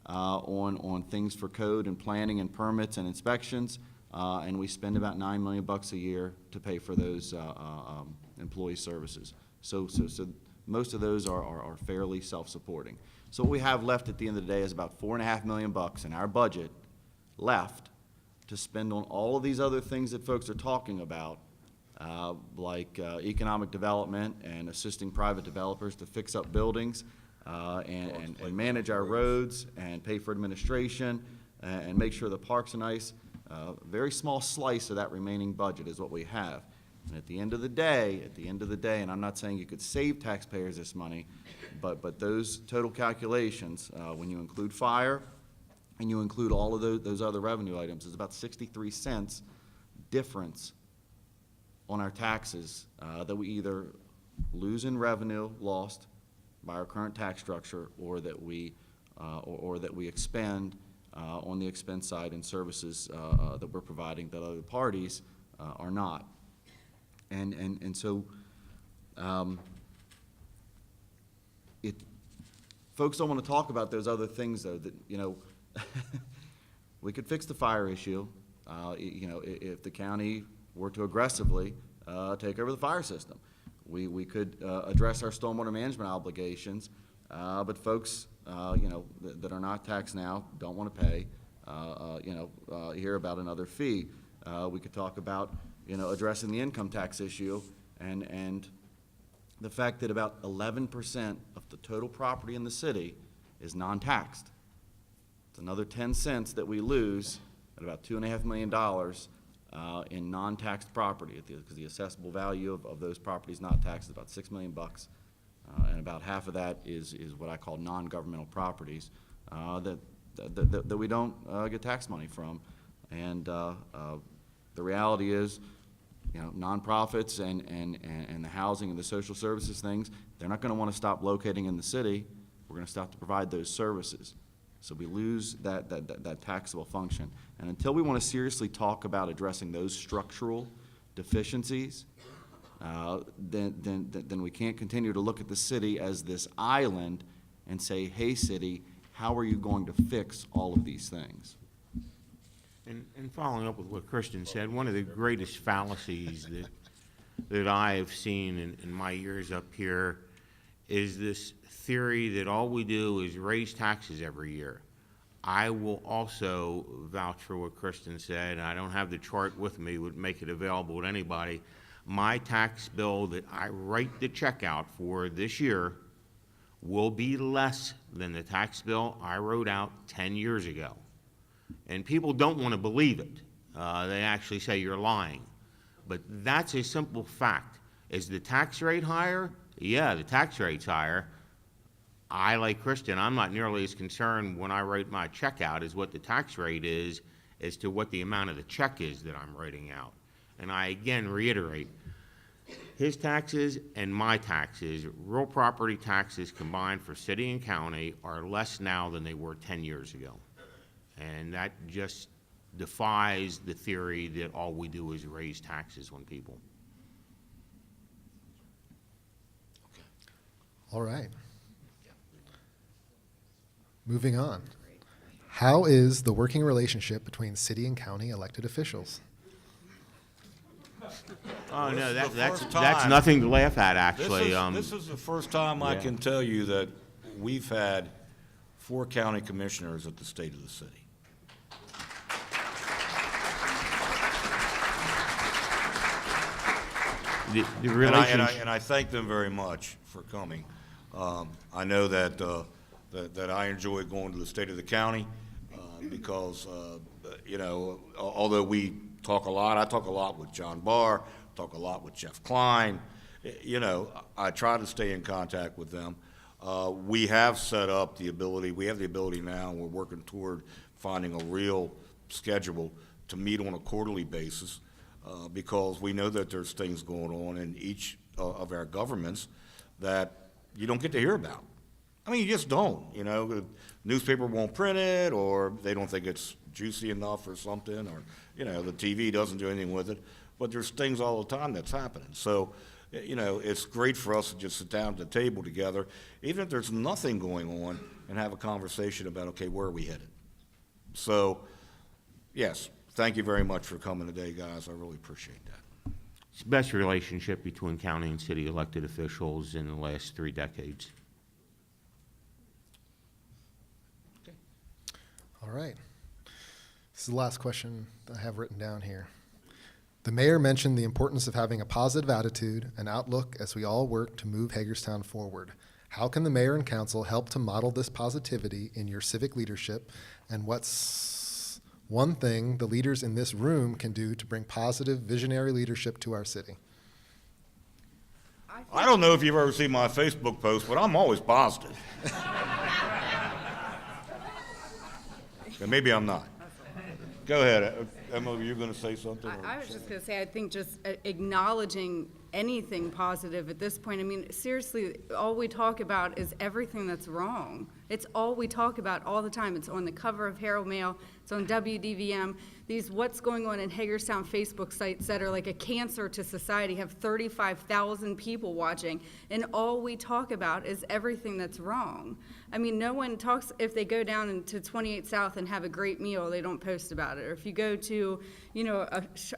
on things for code and planning and permits and inspections, and we spend about $9 million a year to pay for those employee services. So most of those are fairly self-supporting. So what we have left at the end of the day is about $4.5 million in our budget left to spend on all of these other things that folks are talking about, like economic development and assisting private developers to fix up buildings and manage our roads and pay for administration and make sure the parks are nice. Very small slice of that remaining budget is what we have. And at the end of the day, and I'm not saying you could save taxpayers this money, but those total calculations, when you include fire and you include all of those other revenue items, is about 63 cents difference on our taxes that we either lose in revenue lost by our current tax structure, or that we expend on the expense side in services that we're providing that other parties are not. And so folks don't want to talk about those other things, though, that, we could fix the fire issue, if the county were to aggressively take over the fire system. We could address our stormwater management obligations, but folks, that are not taxed now don't want to pay, hear about another fee. We could talk about, addressing the income tax issue and the fact that about 11% of the total property in the city is non-taxed. It's another 10 cents that we lose at about $2.5 million in non-taxed property, because the assessable value of those properties not taxed is about $6 million, and about half of that is what I call non-governmental properties that we don't get tax money from. And the reality is, nonprofits and the housing and the social services things, they're not going to want to stop locating in the city. We're going to stop to provide those services. So we lose that taxable function. And until we want to seriously talk about addressing those structural deficiencies, then we can't continue to look at the city as this island and say, hey, city, how are you going to fix all of these things? And following up with what Kristen said, one of the greatest fallacies that I have seen in my years up here is this theory that all we do is raise taxes every year. I will also vouch for what Kristen said, and I don't have the chart with me, would make it available to anybody. My tax bill that I write the check out for this year will be less than the tax bill I wrote out 10 years ago. And people don't want to believe it. They actually say you're lying. But that's a simple fact. Is the tax rate higher? Yeah, the tax rate's higher. I, like Kristen, I'm not nearly as concerned when I write my check out as what the tax rate is as to what the amount of the check is that I'm writing out. And I again reiterate, his taxes and my taxes, real property taxes combined for city and county, are less now than they were 10 years ago. And that just defies the theory that all we do is raise taxes on people. All right. Moving on. How is the working relationship between city and county elected officials? Oh, no, that's time. nothing to laugh at, actually. This is the first time I can tell you that we've had 4 county commissioners at the State of the City. The relationship. And I thank them very much for coming. I know that that I enjoy going to the state of the county because you know, although we talk a lot, I talk a lot with John Barr, talk a lot with Jeff Klein. You know, I try to stay in contact with them. We have set up the ability. We have the ability now, and we're working toward finding a real schedule to meet on a quarterly basis. Because we know that there's things going on in each of our governments that you don't get to hear about. I mean, you just don't, you know. The newspaper won't print it, or they don't think it's juicy enough or something, or, you know, the TV doesn't do anything with it. But there's things all the time that's happening. So, you know, it's great for us to just sit down at the table together, even if there's nothing going on, and have a conversation about, okay, where are we headed? So, yes. Thank you very much for coming today, guys. I really appreciate that. It's the best relationship between county and city elected officials in the last 3 decades. Okay. All right. This is the last question I have written down here. The mayor mentioned the importance of having a positive attitude and outlook as we all work to move Hagerstown forward. How can the mayor and council help to model this positivity in your civic leadership, and what's one thing the leaders in this room can do to bring positive, visionary leadership to our city? I don't know if you've ever seen my Facebook post, but I'm always positive. And maybe I'm not. Go ahead. Emma, you're going to say something? I was just going to say, I think just acknowledging anything positive at this point. I mean, seriously, all we talk about is everything that's wrong. It's all we talk about all the time. It's on the cover of Herald Mail. It's on WDVM. These what's going on in Hagerstown Facebook sites that are like a cancer to society have 35,000 people watching, and all we talk about is everything that's wrong. I mean, no one talks, if they go down into 28 South and have a great meal, they don't post about it. Or if you go to, you know,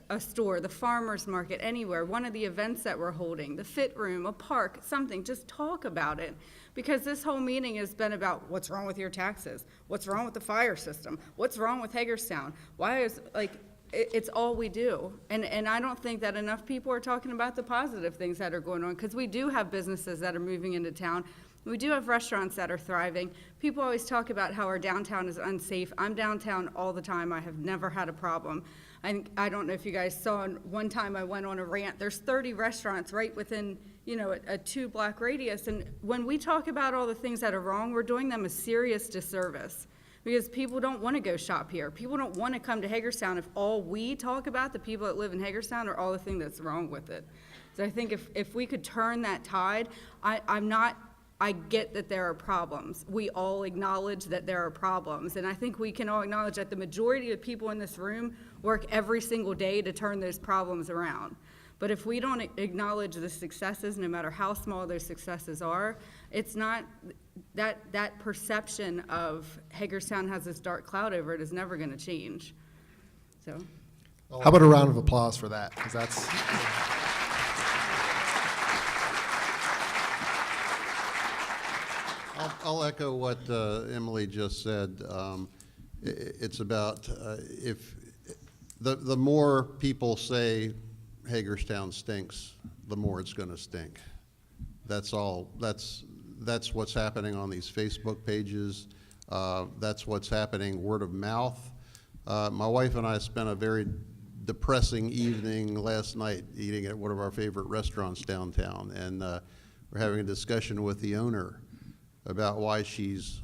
a store, the farmer's market, anywhere, one of the events that we're holding, the fit room, a park, something, just talk about it. Because this whole meeting has been about what's wrong with your taxes, what's wrong with the fire system, what's wrong with Hagerstown. Why is, like, it's all we do. And I don't think that enough people are talking about the positive things that are going on, because we do have businesses that are moving into town. We do have restaurants that are thriving. People always talk about how our downtown is unsafe. I'm downtown all the time. I have never had a problem. I don't know if you guys saw, one time I went on a rant. There's 30 restaurants right within, you know, a 2-block radius. And when we talk about all the things that are wrong, we're doing them a serious disservice, because people don't want to go shop here. People don't want to come to Hagerstown if all we talk about, the people that live in Hagerstown, are all the thing that's wrong with it. So I think if we could turn that tide, I get that there are problems. We all acknowledge that there are problems. And I think we can all acknowledge that the majority of people in this room work every single day to turn those problems around. But if we don't acknowledge the successes, no matter how small those successes are, it's not, that perception of Hagerstown has this dark cloud over it is never going to change. So, how about a round of applause for that? Because that's... I'll echo what Emily just said. It's about if the more people say Hagerstown stinks, the more it's going to stink. That's all. That's what's happening on these Facebook pages. That's what's happening word of mouth. My wife and I spent a very depressing evening last night eating at one of our favorite restaurants downtown, and we're having a discussion with the owner about why she's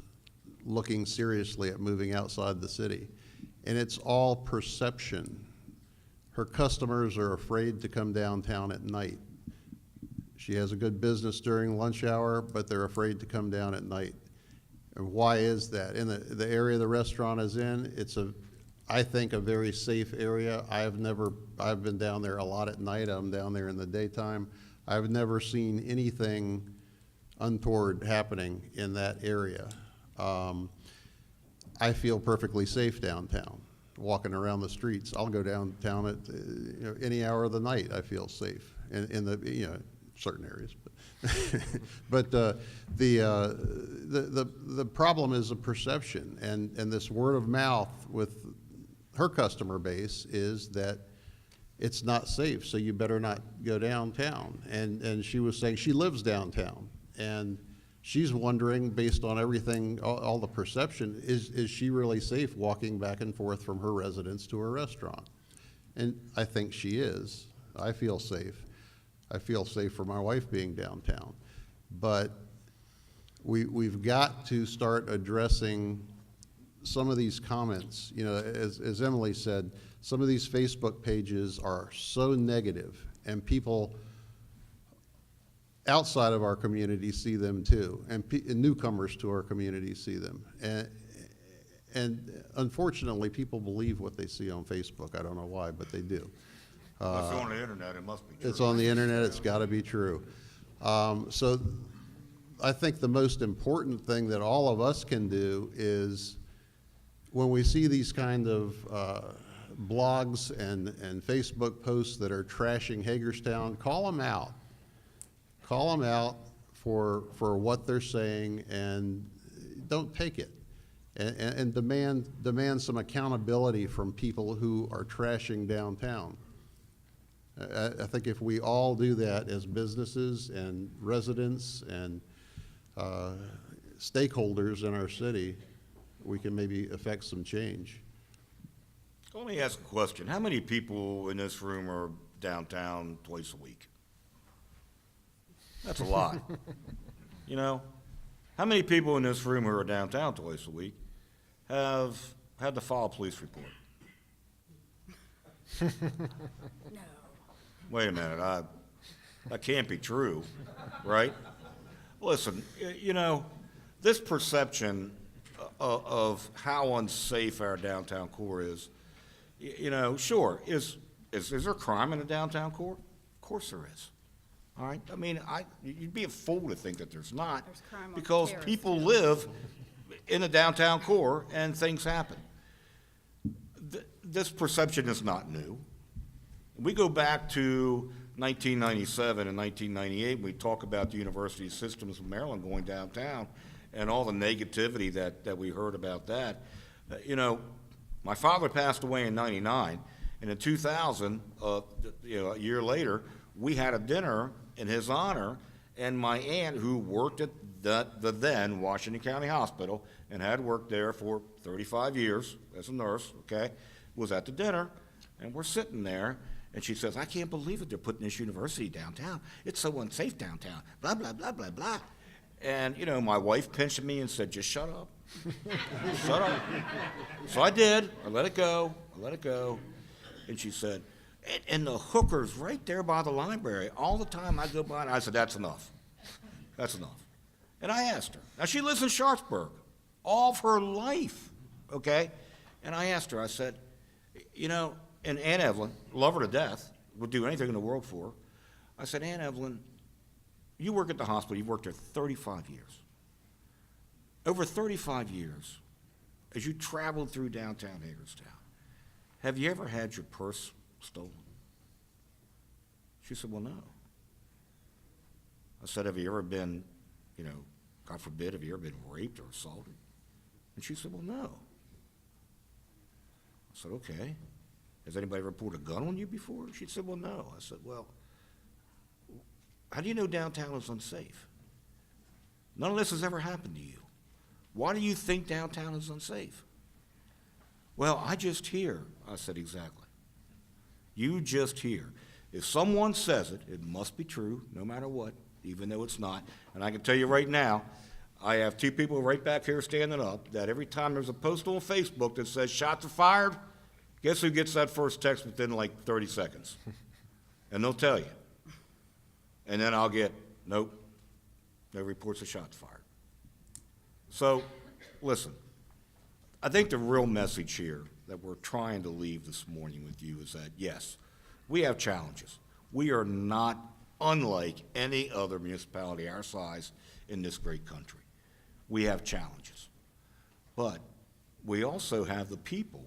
looking seriously at moving outside the city. And it's all perception. Her customers are afraid to come downtown at night. She has a good business during lunch hour, but they're afraid to come down at night. And why is that? In the area the restaurant is in, it's I think a very safe area. I've been down there a lot at night. I'm down there in the daytime. I've never seen anything untoward happening in that area. I feel perfectly safe downtown, walking around the streets. I'll go downtown at any hour of the night. I feel safe in the certain areas, but the problem is a perception, and this word of mouth with her customer base is that it's not safe, so you better not go downtown. And she was saying she lives downtown, and she's wondering, based on everything, all the perception, is she really safe walking back and forth from her residence to her restaurant? And I think she is. I feel safe. I feel safe for my wife being downtown. But we've got to start addressing some of these comments. As Emily said, some of these Facebook pages are so negative, and people outside of our community see them too, and newcomers to our community see them. And unfortunately, people believe what they see on Facebook. I don't know why, but they do. It's on the internet, it must be true. It's on the internet, it's got to be true. So I think the most important thing that all of us can do is, when we see these kind of blogs and Facebook posts that are trashing Hagerstown, call them out. Call them out for what they're saying, and don't take it. And demand some accountability from people who are trashing downtown. I think if we all do that as businesses and residents and stakeholders in our city, we can maybe affect some change. Let me ask a question. How many people in this room are downtown twice a week? That's a lot. How many people in this room who are downtown twice a week have had to file a police report? No. Wait a minute, that can't be true, right? Listen, this perception of how unsafe our downtown core is, sure, is there crime in the downtown core? Of course there is. All right, I mean, you'd be a fool to think that there's not, because people live in the downtown core and things happen. This perception is not new. We go back to 1997 and 1998, we talk about the University Systems of Maryland going downtown and all the negativity that we heard about that. My father passed away in 99, and in 2000, a year later, we had a dinner in his honor, and my aunt, who worked at the then Washington County Hospital and had worked there for 35 years as a nurse, was at the dinner, and we're sitting there, and she says, "I can't believe it, they're putting this university downtown. It's so unsafe downtown, blah, blah, blah, blah, blah." And, my wife pinched me and said, "Just shut up. Shut up." So I did. I let it go. And she said, and the hooker's right there by the library. All the time I go by, and I said, "That's enough. That's enough." And I asked her. Now, she lives in Sharpsburg all of her life, And I asked her, I said, and Aunt Evelyn, love her to death, would do anything in the world for her. I said, "Aunt Evelyn, you work at the hospital. You've worked there 35 years. Over 35 years, as you traveled through downtown Hagerstown, have you ever had your purse stolen?" She said, "Well, no." I said, "Have you ever been, God forbid, have you ever been raped or assaulted? And she said, well, no. I said, okay. Has anybody ever pulled a gun on you before? She said, well, no. I said, well, how do you know downtown is unsafe? None of this has ever happened to you. Why do you think downtown is unsafe? Well, I just hear. I said, exactly. You just hear. If someone says it, it must be true, no matter what, even though it's not. And I can tell you right now, I have two people right back here standing up that every time there's a post on Facebook that says shots are fired, guess who gets that first text within like 30 seconds? And they'll tell you. And then I'll get, nope, no reports of shots fired. So, listen, I think the real message here that we're trying to leave this morning with you is that, yes, we have challenges. We are not unlike any other municipality our size in this great country. We have challenges. But we also have the people,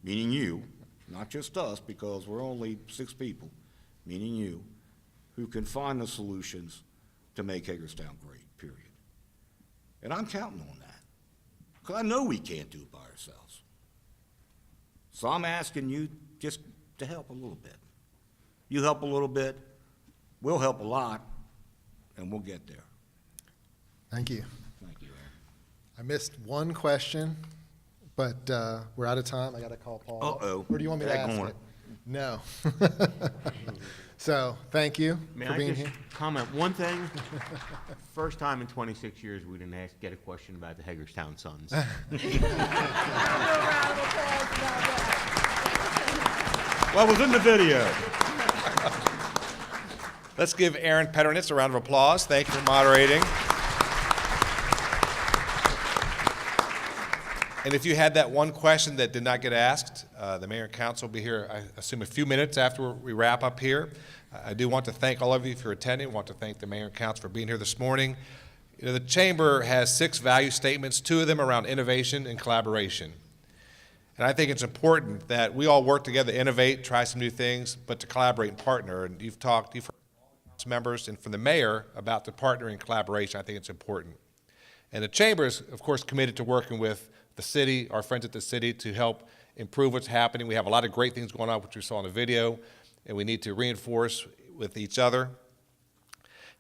meaning you, not just us, because we're only 6 people, meaning you, who can find the solutions to make Hagerstown great, period. And I'm counting on that, because I know we can't do it by ourselves. So I'm asking you just to help a little bit. You help a little bit, we'll help a lot, and we'll get there. Thank you. Thank you, Aaron. I missed one question, but we're out of time. I got to call Paul. Uh-oh. Or do you want me to ask it? No. So, thank you May for I being just here. comment one thing? First time in 26 years we didn't get a question about the Hagerstown Suns. Well, it was in the video. Let's give Aaron Petternitz a round of applause. Thank you for moderating. And if you had that one question that did not get asked, the mayor and council will be here, I assume, a few minutes after we wrap up here. I do want to thank all of you for attending. I want to thank the mayor and council for being here this morning. You know, the chamber has 6 value statements, 2 of them around innovation and collaboration. And I think it's important that we all work together to innovate, try some new things, but to collaborate and partner. And you've heard council members and from the mayor about the partnering and collaboration. I think it's important. And the chamber is, of course, committed to working with the city, our friends at the city, to help improve what's happening. We have a lot of great things going on, which we saw in the video, and we need to reinforce with each other.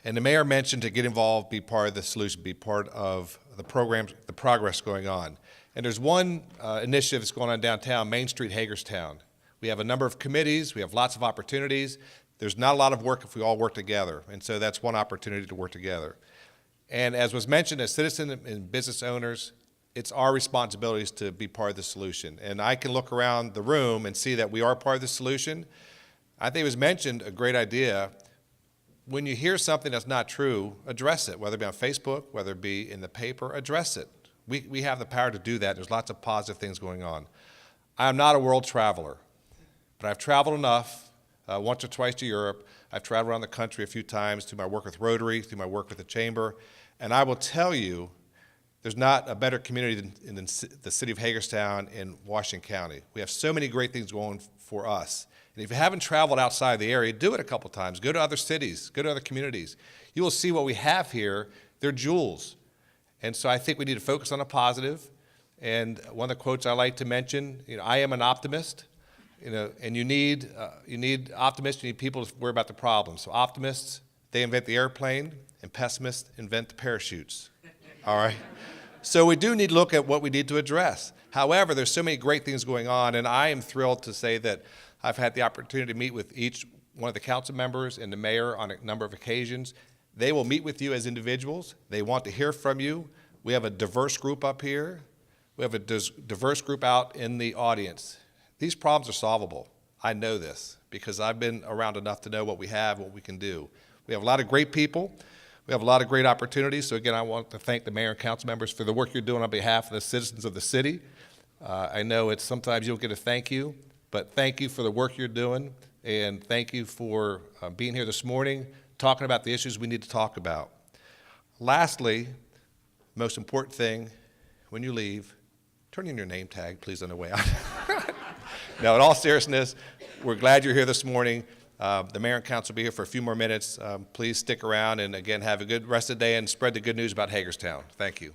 And the mayor mentioned to get involved, be part of the solution, be part of the programs, the progress going on. And there's one initiative that's going on downtown, Main Street, Hagerstown. We have a number of committees. We have lots of opportunities. There's not a lot of work if we all work together. And so that's one opportunity to work together. And as was mentioned, as citizens and business owners, it's our responsibilities to be part of the solution. And I can look around the room and see that we are part of the solution. I think it was mentioned, a great idea. When you hear something that's not true, address it, whether it be on Facebook, whether it be in the paper, address it. We have the power to do that. There's lots of positive things going on. I am not a world traveler, but I've traveled enough, once or twice to Europe. I've traveled around the country a few times through my work with Rotary, through my work with the Chamber, and I will tell you, there's not a better community than the city of Hagerstown in Washington County. We have so many great things going for us. And if you haven't traveled outside the area, do it a couple times. Go to other cities, go to other communities. You will see what we have here. They're jewels. And so I think we need to focus on the positive. And one of the quotes I like to mention, I am an optimist, and you need optimists, you need people to worry about the problems. So optimists, they invent the airplane, and pessimists invent the parachutes. All right? So we do need to look at what we need to address. However, there's so many great things going on, and I am thrilled to say that I've had the opportunity to meet with each one of the council members and the mayor on a number of occasions. They will meet with you as individuals. They want to hear from you. We have a diverse group up here. We have a diverse group out in the audience. These problems are solvable. I know this because I've been around enough to know what we have, what we can do. We have a lot of great people. We have a lot of great opportunities. So again, I want to thank the mayor and council members for the work you're doing on behalf of the citizens of the city. I know it's sometimes you'll get a thank you, but thank you for the work you're doing, and thank you for being here this morning, talking about the issues we need to talk about. Lastly, most important thing, when you leave, turn in your name tag, please, on the way out. Now, in all seriousness, we're glad you're here this morning. The mayor and council will be here for a few more minutes. Please stick around and again, have a good rest of the day and spread the good news about Hagerstown. Thank you.